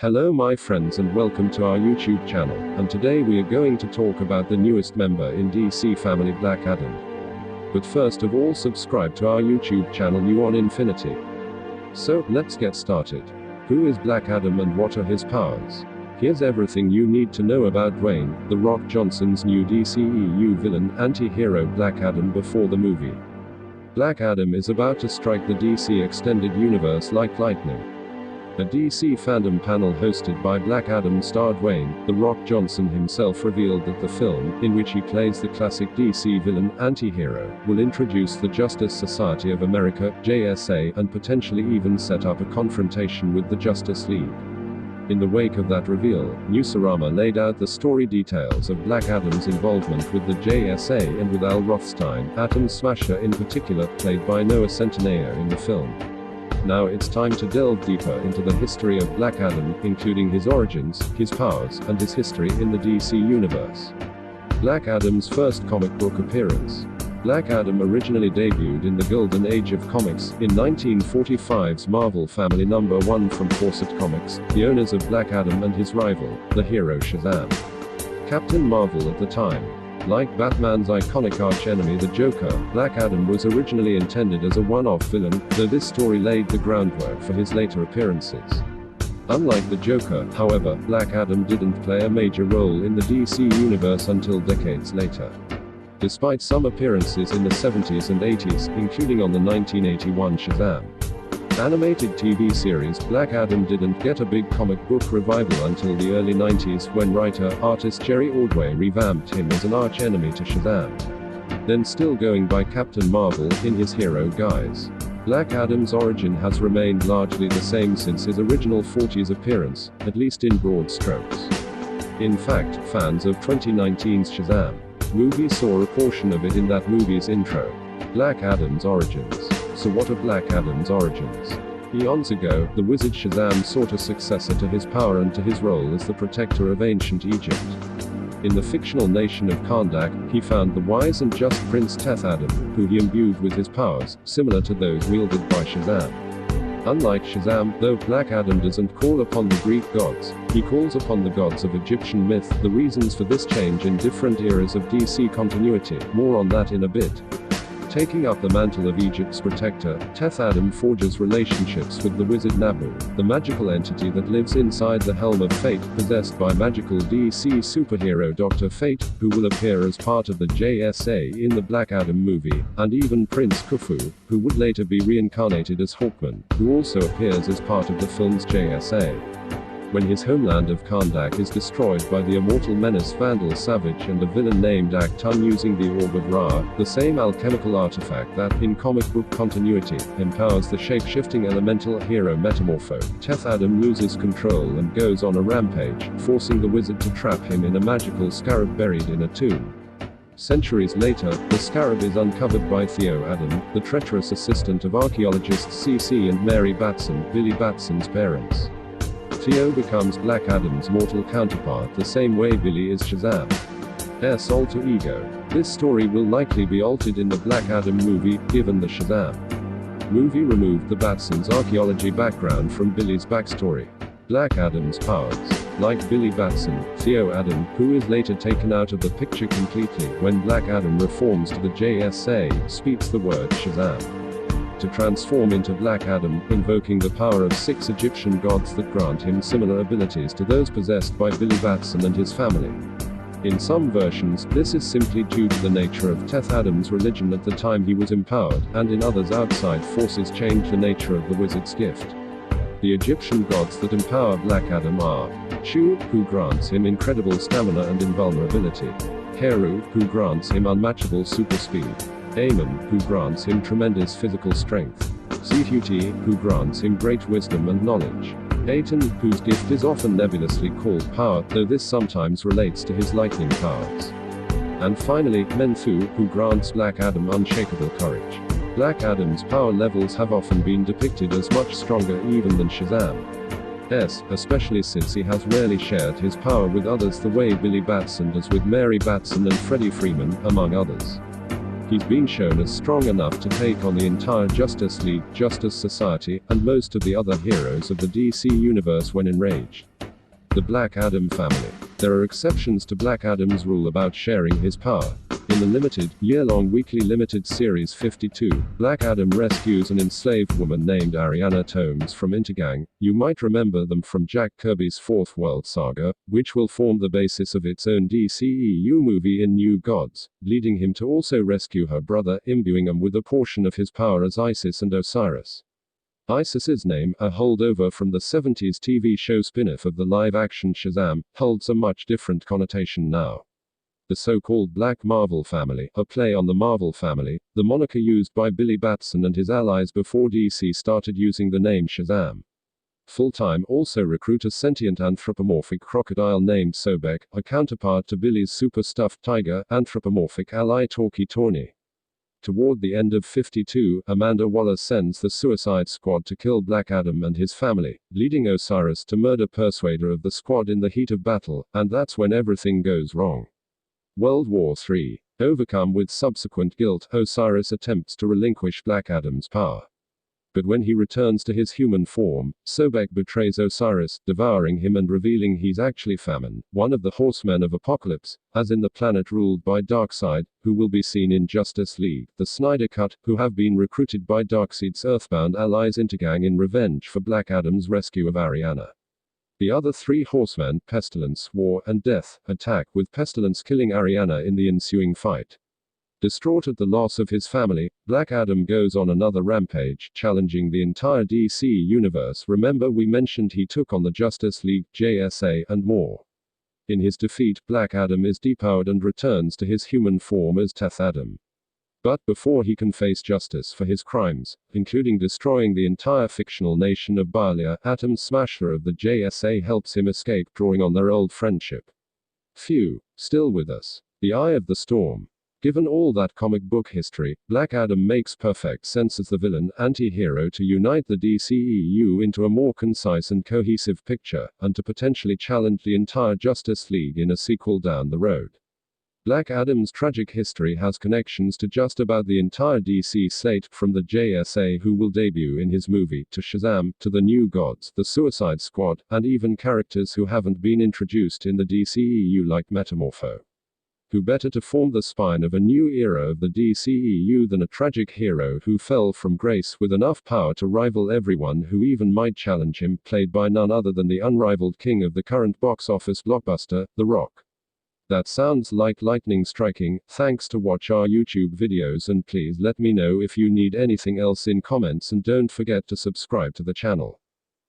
Hello my friends and welcome to our YouTube channel, and today we are going to talk about the newest member in DC family, Black Adam. But first of all, subscribe to our YouTube channel New on Infinity. So, let's get started. Who is Black Adam and what are his powers? Here's everything you need to know about Dwayne "The Rock" Johnson's new DCEU villain, anti-hero Black Adam before the movie. Black Adam is about to strike the DC extended universe like lightning. A DC fandom panel hosted by Black Adam star Dwayne "The Rock" Johnson himself revealed that the film, in which he plays the classic DC villain, anti-hero, will introduce the Justice Society of America, JSA, and potentially even set up a confrontation with the Justice League. In the wake of that reveal, Newsarama laid out the story details of Black Adam's involvement with the JSA and with Al Rothstein, Atom Smasher in particular, played by Noah Centineo in the film. Now it's time to delve deeper into the history of Black Adam, including his origins, his powers, and his history in the DC universe. Black Adam's first comic book appearance. Black Adam originally debuted in the Golden Age of Comics, in 1945's Marvel Family #1 from Fawcett Comics, the owners of Black Adam and his rival, the hero Shazam. Captain Marvel at the time. Like Batman's iconic arch-enemy the Joker, Black Adam was originally intended as a one-off villain, though this story laid the groundwork for his later appearances. Unlike the Joker, however, Black Adam didn't play a major role in the DC universe until decades later. Despite some appearances in the 70s and 80s, including on the 1981 Shazam animated TV series, Black Adam didn't get a big comic book revival until the early 90s when writer-artist Jerry Ordway revamped him as an arch-enemy to Shazam. Then still going by Captain Marvel in his hero guise. Black Adam's origin has remained largely the same since his original 40s appearance, at least in broad strokes. In fact, fans of 2019's Shazam movie saw a portion of it in that movie's intro. Black Adam's origins. So what are Black Adam's origins? Eons ago, the wizard Shazam sought a successor to his power and to his role as the protector of ancient Egypt. In the fictional nation of Kahndaq, he found the wise and just Prince Teth Adam, who he imbued with his powers, similar to those wielded by Shazam. Unlike Shazam, though, Black Adam doesn't call upon the Greek gods, he calls upon the gods of Egyptian myth. The reasons for this change in different eras of DC continuity, more on that in a bit. Taking up the mantle of Egypt's protector, Teth Adam forges relationships with the wizard Nabu, the magical entity that lives inside the Helm of Fate, possessed by magical DC superhero Dr. Fate, who will appear as part of the JSA in the Black Adam movie, and even Prince Khufu, who would later be reincarnated as Hawkman, who also appears as part of the film's JSA. When his homeland of Kahndaq is destroyed by the immortal menace Vandal Savage and a villain named Aktun using the Orb of Ra, the same alchemical artifact that, in comic book continuity, empowers the shape-shifting elemental hero Metamorpho, Teth Adam loses control and goes on a rampage, forcing the wizard to trap him in a magical scarab buried in a tomb. Centuries later, the scarab is uncovered by Theo Adam, the treacherous assistant of archaeologists CC and Mary Batson, Billy Batson's parents. Theo becomes Black Adam's mortal counterpart the same way Billy is Shazam's alter ego. This story will likely be altered in the Black Adam movie, given the Shazam movie removed the Batsons' archaeology background from Billy's backstory. Black Adam's powers. Like Billy Batson, Theo Adam, who is later taken out of the picture completely when Black Adam reforms to the JSA, speaks the word Shazam to transform into Black Adam, invoking the power of 6 Egyptian gods that grant him similar abilities to those possessed by Billy Batson and his family. In some versions, this is simply due to the nature of Teth Adam's religion at the time he was empowered, and in others outside forces change the nature of the wizard's gift. The Egyptian gods that empower Black Adam are Shu, who grants him incredible stamina and invulnerability; Heru, who grants him unmatchable super speed; Amun, who grants him tremendous physical strength; Zehuti, who grants him great wisdom and knowledge; Aten, whose gift is often nebulously called power, though this sometimes relates to his lightning powers; and finally, Menthu, who grants Black Adam unshakable courage. Black Adam's power levels have often been depicted as much stronger even than Shazam's, especially since he has rarely shared his power with others the way Billy Batson does with Mary Batson and Freddie Freeman, among others. He's been shown as strong enough to take on the entire Justice League, Justice Society, and most of the other heroes of the DC universe when enraged. The Black Adam family. There are exceptions to Black Adam's rule about sharing his power. In the limited, year-long weekly limited series 52, Black Adam rescues an enslaved woman named Ariana Tomes from Intergang. You might remember them from Jack Kirby's Fourth World Saga, which will form the basis of its own DCEU movie in New Gods, leading him to also rescue her brother, imbuing him with a portion of his power as Isis and Osiris. Isis's name, a holdover from the 70s TV show spin-off of the live-action Shazam, holds a much different connotation now. The so-called Black Marvel family, a play on the Marvel family, the moniker used by Billy Batson and his allies before DC started using the name Shazam. Full-time also recruit a sentient anthropomorphic crocodile named Sobek, a counterpart to Billy's super-stuffed tiger, anthropomorphic ally Torquay Tawny. Toward the end of 52, Amanda Waller sends the Suicide Squad to kill Black Adam and his family, leading Osiris to murder Persuader of the Squad in the heat of battle, and that's when everything goes wrong. World War III. Overcome with subsequent guilt, Osiris attempts to relinquish Black Adam's power. But when he returns to his human form, Sobek betrays Osiris, devouring him and revealing he's actually Famine, one of the Horsemen of Apocalypse, as in the planet ruled by Darkseid, who will be seen in Justice League, the Snyder Cut, who have been recruited by Darkseid's Earthbound allies Intergang in revenge for Black Adam's rescue of Ariana. The other three horsemen, Pestilence, War, and Death, attack, with Pestilence killing Ariana in the ensuing fight. Distraught at the loss of his family, Black Adam goes on another rampage, challenging the entire DC universe. Remember we mentioned he took on the Justice League, JSA, and more. In his defeat, Black Adam is depowered and returns to his human form as Teth Adam. But before he can face justice for his crimes, including destroying the entire fictional nation of Baalia, Atom Smasher of the JSA helps him escape, drawing on their old friendship. Phew, still with us. The Eye of the Storm. Given all that comic book history, Black Adam makes perfect sense as the villain, anti-hero to unite the DCEU into a more concise and cohesive picture, and to potentially challenge the entire Justice League in a sequel down the road. Black Adam's tragic history has connections to just about the entire DC slate, from the JSA who will debut in his movie, to Shazam, to the New Gods, the Suicide Squad, and even characters who haven't been introduced in the DCEU like Metamorpho. Who better to form the spine of a new era of the DCEU than a tragic hero who fell from grace with enough power to rival everyone who even might challenge him, played by none other than the unrivaled king of the current box office blockbuster, The Rock. That sounds like lightning striking. Thanks to watch our YouTube videos, and please let me know if you need anything else in comments, and don't forget to subscribe to the channel.